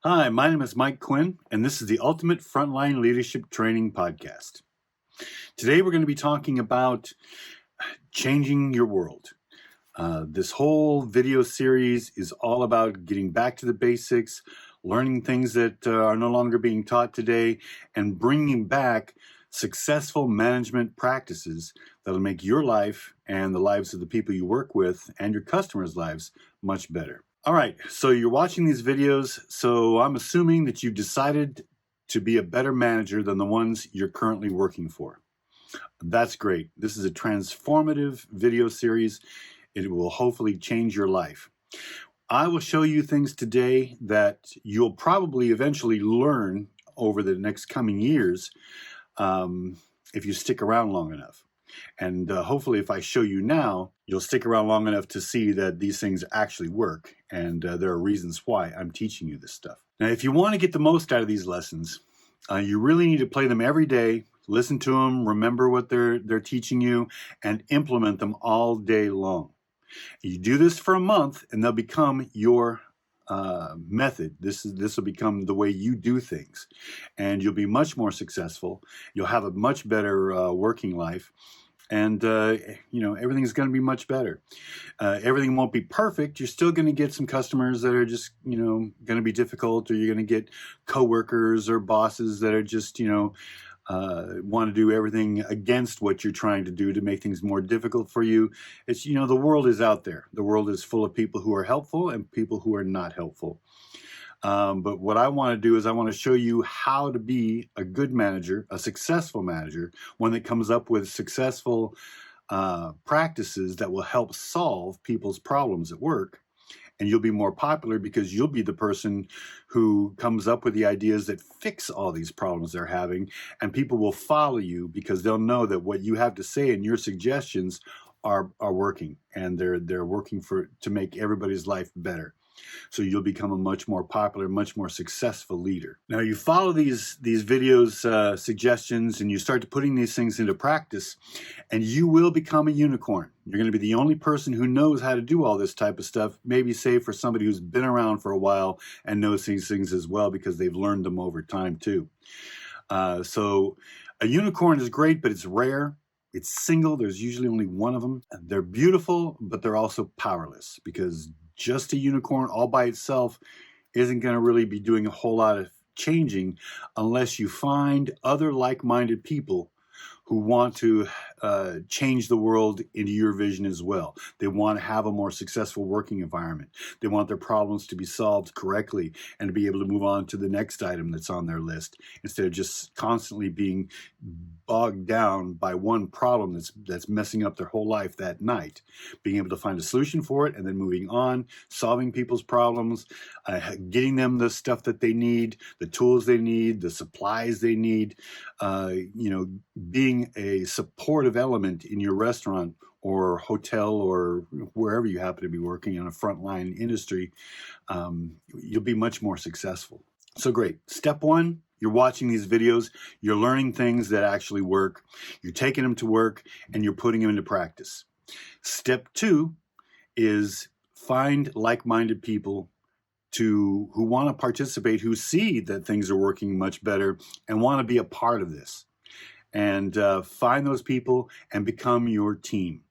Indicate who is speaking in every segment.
Speaker 1: Hi, my name is Mike Quinn, and this is the Ultimate Frontline Leadership Training Podcast. Today, we're going to be talking about changing your world. This whole video series is all about getting back to the basics, learning things that are no longer being taught today, and bringing back successful management practices that'll make your life and the lives of the people you work with and your customers' lives much better. All right, so you're watching these videos, so I'm assuming that you've decided to be a better manager than the ones you're currently working for. That's great. This is a transformative video series. It will hopefully change your life. I will show you things today that you'll probably eventually learn over the next coming years if you stick around long enough. And hopefully if I show you now, you'll stick around long enough to see that these things actually work. And there are reasons why I'm teaching you this stuff. Now, if you want to get the most out of these lessons, you really need to play them every day, listen to them, remember what they're teaching you, and implement them all day long. You do this for a month, and they'll become your method. This will become the way you do things, and you'll be much more successful. You'll have a much better working life, and everything's going to be much better. Everything won't be perfect. You're still going to get some customers that are just going to be difficult, or you're going to get coworkers or bosses that are just want to do everything against what you're trying to do to make things more difficult for you. It's the world is out there. The world is full of people who are helpful and people who are not helpful. But what I want to do is I want to show you how to be a good manager, a successful manager, one that comes up with successful practices that will help solve people's problems at work. And you'll be more popular because you'll be the person who comes up with the ideas that fix all these problems they're having. And people will follow you because they'll know that what you have to say and your suggestions are working, and they're working to make everybody's life better. So you'll become a much more popular, much more successful leader. Now, you follow these videos, suggestions, and you start putting these things into practice, and you will become a unicorn. You're going to be the only person who knows how to do all this type of stuff, maybe save for somebody who's been around for a while and knows these things as well because they've learned them over time too. So a unicorn is great, but it's rare. It's single. There's usually only one of them. They're beautiful, but they're also powerless because just a unicorn all by itself isn't going to really be doing a whole lot of changing unless you find other like-minded people who want to change the world into your vision as well. They want to have a more successful working environment. They want their problems to be solved correctly and to be able to move on to the next item that's on their list instead of just constantly being bogged down by one problem that's messing up their whole life that night. Being able to find a solution for it and then moving on, solving people's problems, getting them the stuff that they need, the tools they need, the supplies they need, being a supportive element in your restaurant or hotel or wherever you happen to be working in a frontline industry, you'll be much more successful. So great. Step one, you're watching these videos, you're learning things that actually work, you're taking them to work, and you're putting them into practice. Step two is find like-minded people who want to participate, who see that things are working much better and want to be a part of this. And find those people and become your team.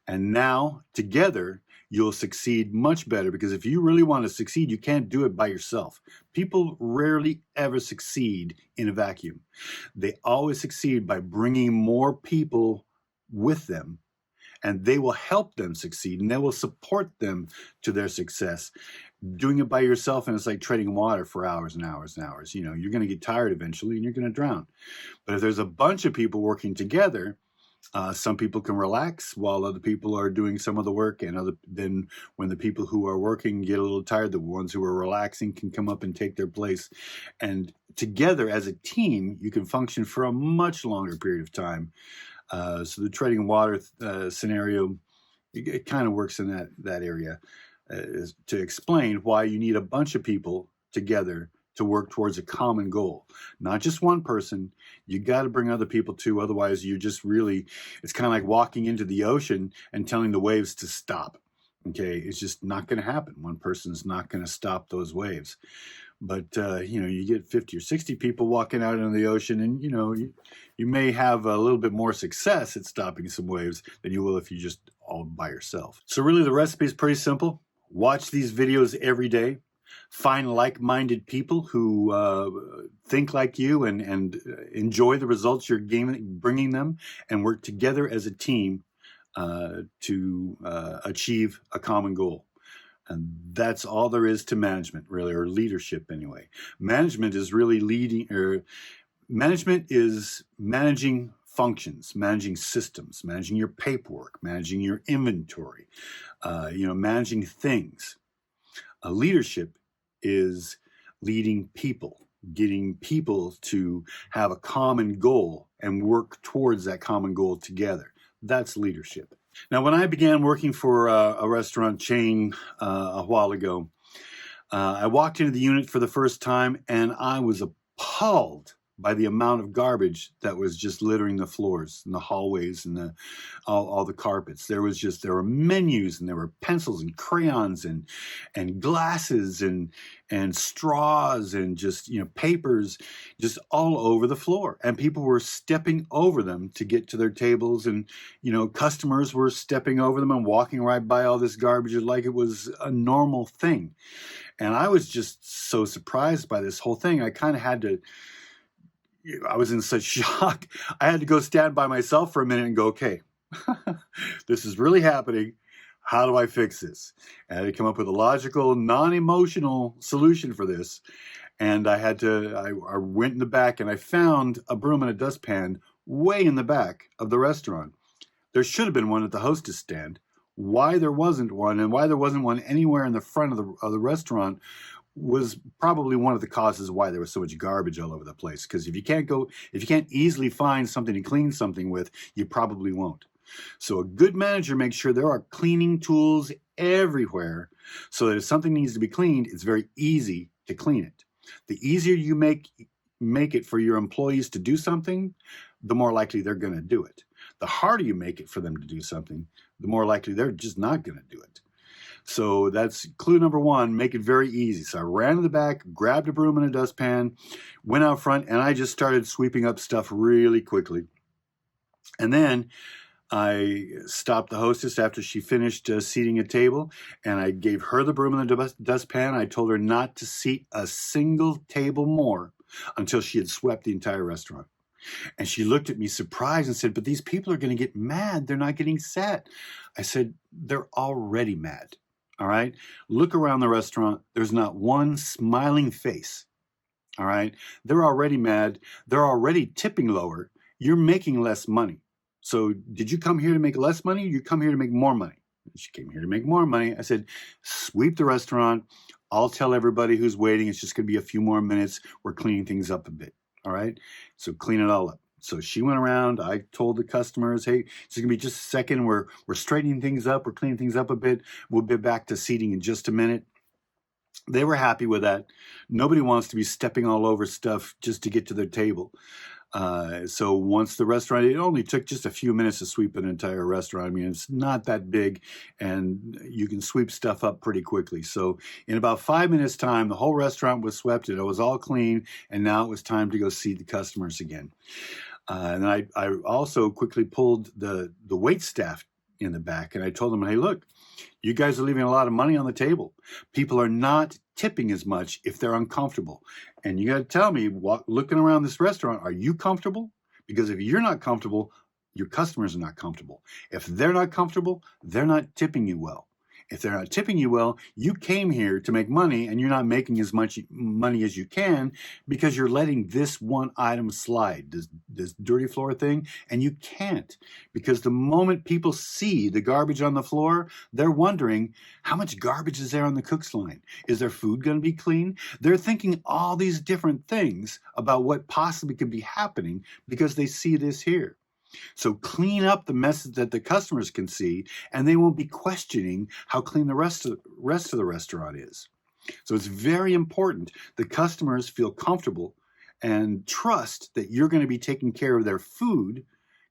Speaker 1: And now, together, you'll succeed much better because if you really want to succeed, you can't do it by yourself. People rarely ever succeed in a vacuum. They always succeed by bringing more people with them, and they will help them succeed, and they will support them to their success. Doing it by yourself, and it's like treading water for hours and hours and hours. You're going to get tired eventually, and you're going to drown. But if there's a bunch of people working together, some people can relax while other people are doing some of the work, and then when the people who are working get a little tired, the ones who are relaxing can come up and take their place. And together as a team, you can function for a much longer period of time. So the treading water scenario, it kind of works in that area to explain why you need a bunch of people together to work towards a common goal. Not just one person. You got to bring other people too. Otherwise, it's kind of like walking into the ocean and telling the waves to stop. Okay, it's just not going to happen. One person's not going to stop those waves. But you get 50 or 60 people walking out into the ocean, and you may have a little bit more success at stopping some waves than you will if you just all by yourself. So really the recipe is pretty simple. Watch these videos every day. Find like-minded people who think like you and enjoy the results you're bringing them, and work together as a team to achieve a common goal. And that's all there is to management, really, or leadership anyway. Management is really management is managing functions, managing systems, managing your paperwork, managing your inventory, managing things. Leadership is leading people, getting people to have a common goal and work towards that common goal together. That's leadership. Now, when I began working for a restaurant chain a while ago, I walked into the unit for the first time, and I was appalled by the amount of garbage that was just littering the floors and the hallways and all the carpets. There were menus, and there were pencils and crayons and glasses and straws and just papers just all over the floor, and people were stepping over them to get to their tables, and customers were stepping over them and walking right by all this garbage like it was a normal thing. And I was just so surprised by this whole thing. I was in such shock. I had to go stand by myself for a minute and go, okay, this is really happening. How do I fix this? And I had to come up with a logical, non-emotional solution for this. And I went in the back, and I found a broom and a dustpan way in the back of the restaurant. There should have been one at the hostess stand. Why there wasn't one, and why there wasn't one anywhere in the front of the restaurant, was probably one of the causes why there was so much garbage all over the place. Because if you can't easily find something to clean something with, you probably won't. So a good manager makes sure there are cleaning tools everywhere, so that if something needs to be cleaned, it's very easy to clean it. The easier you make it for your employees to do something, the more likely they're going to do it. The harder you make it for them to do something, the more likely they're just not going to do it. So that's clue number one, make it very easy. So I ran to the back, grabbed a broom and a dustpan, went out front, and I just started sweeping up stuff really quickly. And then I stopped the hostess after she finished seating a table, and I gave her the broom and the dustpan. I told her not to seat a single table more until she had swept the entire restaurant. And she looked at me surprised and said, but these people are going to get mad. They're not getting sat. I said, they're already mad. All right. Look around the restaurant. There's not one smiling face. All right. They're already mad. They're already tipping lower. You're making less money. So did you come here to make less money? Or you come here to make more money? She came here to make more money. I said, sweep the restaurant. I'll tell everybody who's waiting. It's just going to be a few more minutes. We're cleaning things up a bit. All right. So clean it all up. So she went around. I told the customers, hey, it's going to be just a second. We're straightening things up. We're cleaning things up a bit. We'll be back to seating in just a minute. They were happy with that. Nobody wants to be stepping all over stuff just to get to their table. So once the restaurant, it only took just a few minutes to sweep an entire restaurant. I mean, it's not that big, and you can sweep stuff up pretty quickly. So in about 5 minutes time, the whole restaurant was swept and it was all clean. And now it was time to go seat the customers again. And I also quickly pulled the wait staff in the back, and I told them, hey, look, you guys are leaving a lot of money on the table. People are not tipping as much if they're uncomfortable. And you got to tell me, looking around this restaurant, are you comfortable? Because if you're not comfortable, your customers are not comfortable. If they're not comfortable, they're not tipping you well. If they're not tipping you well, you came here to make money, and you're not making as much money as you can because you're letting this one item slide, this dirty floor thing, and you can't, because the moment people see the garbage on the floor, they're wondering, how much garbage is there on the cook's line? Is their food going to be clean? They're thinking all these different things about what possibly could be happening because they see this here. So clean up the messes that the customers can see, and they won't be questioning how clean the rest of the restaurant is. So it's very important the customers feel comfortable and trust that you're going to be taking care of their food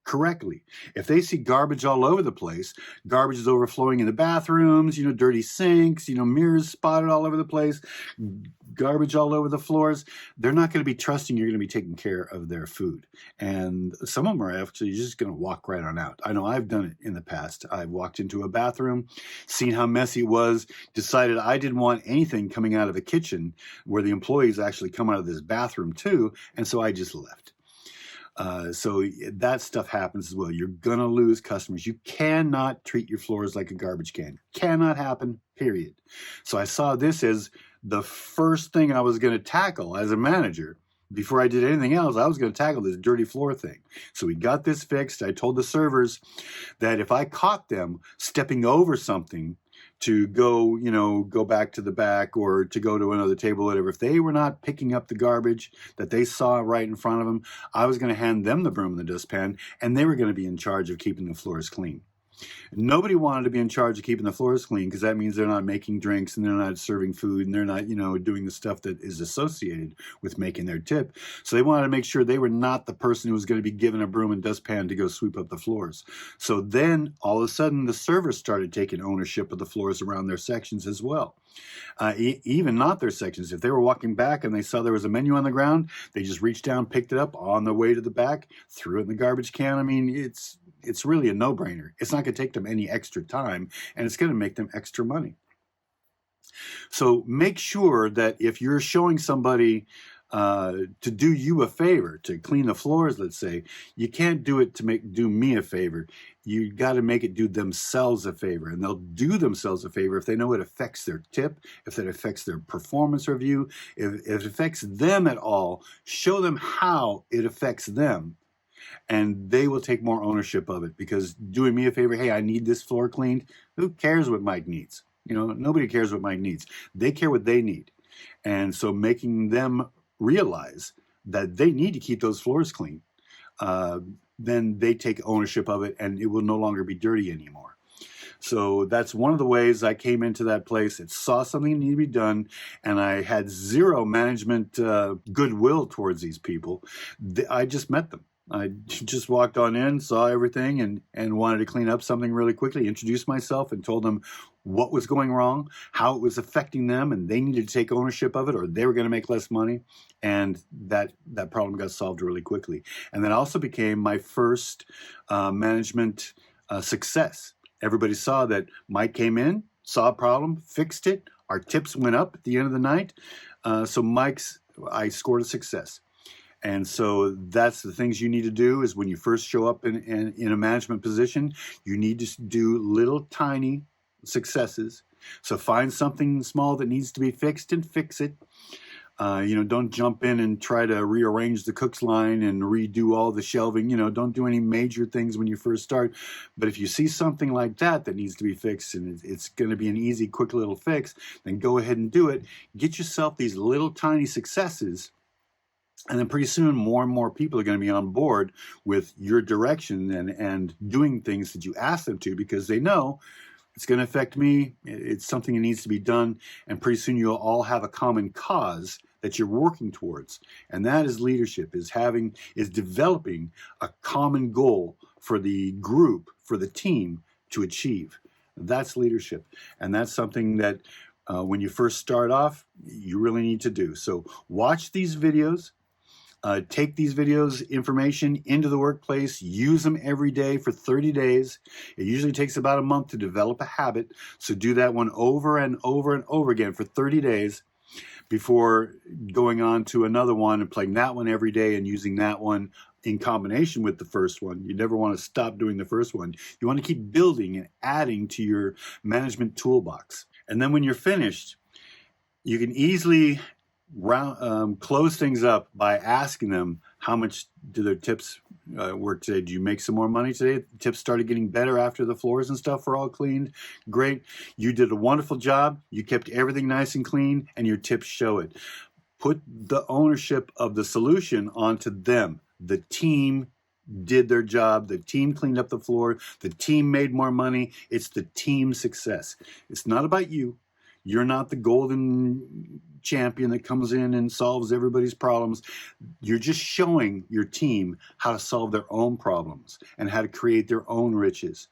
Speaker 1: correctly. If they see garbage all over the place, garbage is overflowing in the bathrooms, dirty sinks, mirrors spotted all over the place, garbage all over the floors, they're not going to be trusting you're going to be taking care of their food. And some of them are actually just going to walk right on out. I know I've done it in the past. I've walked into a bathroom, seen how messy it was, decided I didn't want anything coming out of the kitchen where the employees actually come out of this bathroom too, and so I just left. So that stuff happens as well. You're going to lose customers. You cannot treat your floors like a garbage can. Cannot happen, period. So I saw this as the first thing I was going to tackle as a manager. Before I did anything else, I was going to tackle this dirty floor thing. So we got this fixed. I told the servers that if I caught them stepping over something to go back to the back or to go to another table, whatever, if they were not picking up the garbage that they saw right in front of them, I was going to hand them the broom and the dustpan, and they were going to be in charge of keeping the floors clean. Nobody wanted to be in charge of keeping the floors clean because that means they're not making drinks and they're not serving food and they're not, doing the stuff that is associated with making their tip. So they wanted to make sure they were not the person who was going to be given a broom and dustpan to go sweep up the floors. So then all of a sudden the servers started taking ownership of the floors around their sections as well. Even not their sections. If they were walking back and they saw there was a menu on the ground, they just reached down, picked it up on the way to the back, threw it in the garbage can. I mean, it's really a no-brainer. It's not going to take them any extra time, and it's going to make them extra money. So make sure that if you're showing somebody to do you a favor, to clean the floors, let's say, you can't do it to do me a favor. You got to make it do themselves a favor, and they'll do themselves a favor if they know it affects their tip, if it affects their performance review, if it affects them at all. Show them how it affects them, and they will take more ownership of it, because doing me a favor, hey, I need this floor cleaned. Who cares what Mike needs? Nobody cares what Mike needs. They care what they need. And so making them realize that they need to keep those floors clean, then they take ownership of it, and it will no longer be dirty anymore. So that's one of the ways I came into that place. It saw something needed to be done, and I had zero management goodwill towards these people. I just met them. I just walked on in, saw everything, and wanted to clean up something really quickly, introduced myself and told them what was going wrong, how it was affecting them, and they needed to take ownership of it or they were going to make less money. And that problem got solved really quickly. And that also became my first management success. Everybody saw that Mike came in, saw a problem, fixed it. Our tips went up at the end of the night. I scored a success. And so that's the things you need to do is when you first show up in a management position, you need to do little tiny successes. So find something small that needs to be fixed and fix it. Don't jump in and try to rearrange the cook's line and redo all the shelving. Don't do any major things when you first start. But if you see something like that needs to be fixed and it's going to be an easy, quick little fix, then go ahead and do it. Get yourself these little tiny successes. And then pretty soon, more and more people are going to be on board with your direction and doing things that you ask them to, because they know it's going to affect me. It's something that needs to be done. And pretty soon you'll all have a common cause that you're working towards. And that is leadership, is developing a common goal for the group, for the team to achieve. That's leadership. And that's something that when you first start off, you really need to do. So watch these videos. Take these videos, information into the workplace, use them every day for 30 days. It usually takes about a month to develop a habit. So do that one over and over and over again for 30 days before going on to another one and playing that one every day and using that one in combination with the first one. You never want to stop doing the first one. You want to keep building and adding to your management toolbox. And then when you're finished, you can easily close things up by asking them, how much do their tips work today? Do you make some more money today? The tips started getting better after the floors and stuff were all cleaned. Great. You did a wonderful job. You kept everything nice and clean, and your tips show it. Put the ownership of the solution onto them. The team did their job. The team cleaned up the floor. The team made more money. It's the team success. It's not about you. You're not the golden champion that comes in and solves everybody's problems. You're just showing your team how to solve their own problems and how to create their own riches.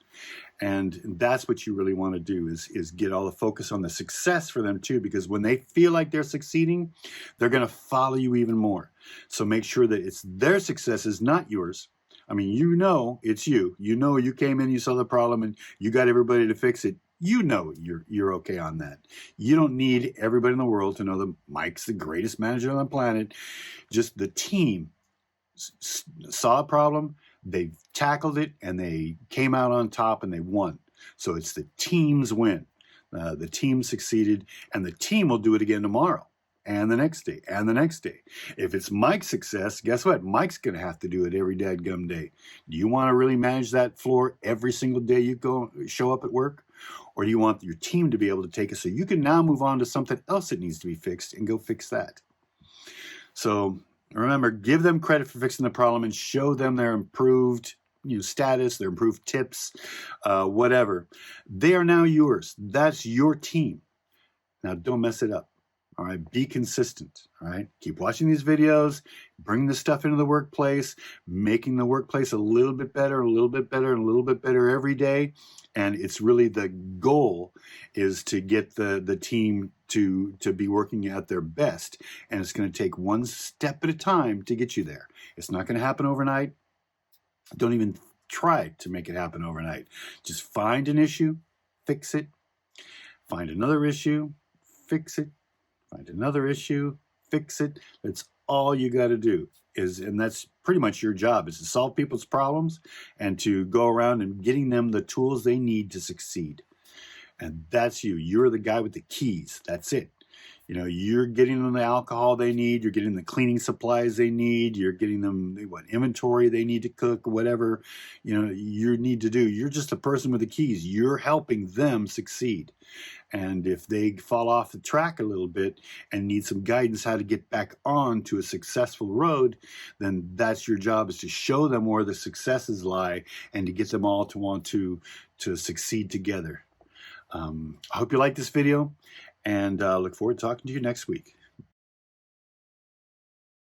Speaker 1: And that's what you really want to do is get all the focus on the success for them too, because when they feel like they're succeeding, they're going to follow you even more. So make sure that it's their success is not yours. I mean, you know, it's you. You know, you came in, you saw the problem, and you got everybody to fix it. You know you're okay on that. You don't need everybody in the world to know that Mike's the greatest manager on the planet. Just the team saw a problem, they tackled it, and they came out on top and they won. So it's the team's win. The team succeeded, and the team will do it again tomorrow and the next day and the next day. If it's Mike's success, guess what? Mike's going to have to do it every dadgum day. Do you want to really manage that floor every single day you show up at work? Or do you want your team to be able to take it so you can now move on to something else that needs to be fixed and go fix that? So remember, give them credit for fixing the problem and show them their improved status, their improved tips, whatever. They are now yours. That's your team. Now don't mess it up. All right, be consistent. All right, keep watching these videos, bring this stuff into the workplace, making the workplace a little bit better, a little bit better, and a little bit better every day. And it's really the goal is to get the team to be working at their best. And it's going to take one step at a time to get you there. It's not going to happen overnight. Don't even try to make it happen overnight. Just find an issue, fix it. Find another issue, fix it. Find another issue, fix it. That's all you got to do and that's pretty much your job, is to solve people's problems and to go around and getting them the tools they need to succeed. And that's you. You're the guy with the keys. That's it. You're getting them the alcohol they need. You're getting the cleaning supplies they need. You're getting them what inventory they need to cook, whatever, you need to do. You're just a person with the keys. You're helping them succeed. And if they fall off the track a little bit and need some guidance how to get back on to a successful road, then that's your job, is to show them where the successes lie and to get them all to want to succeed together. I hope you like this video, and look forward to talking to you next week.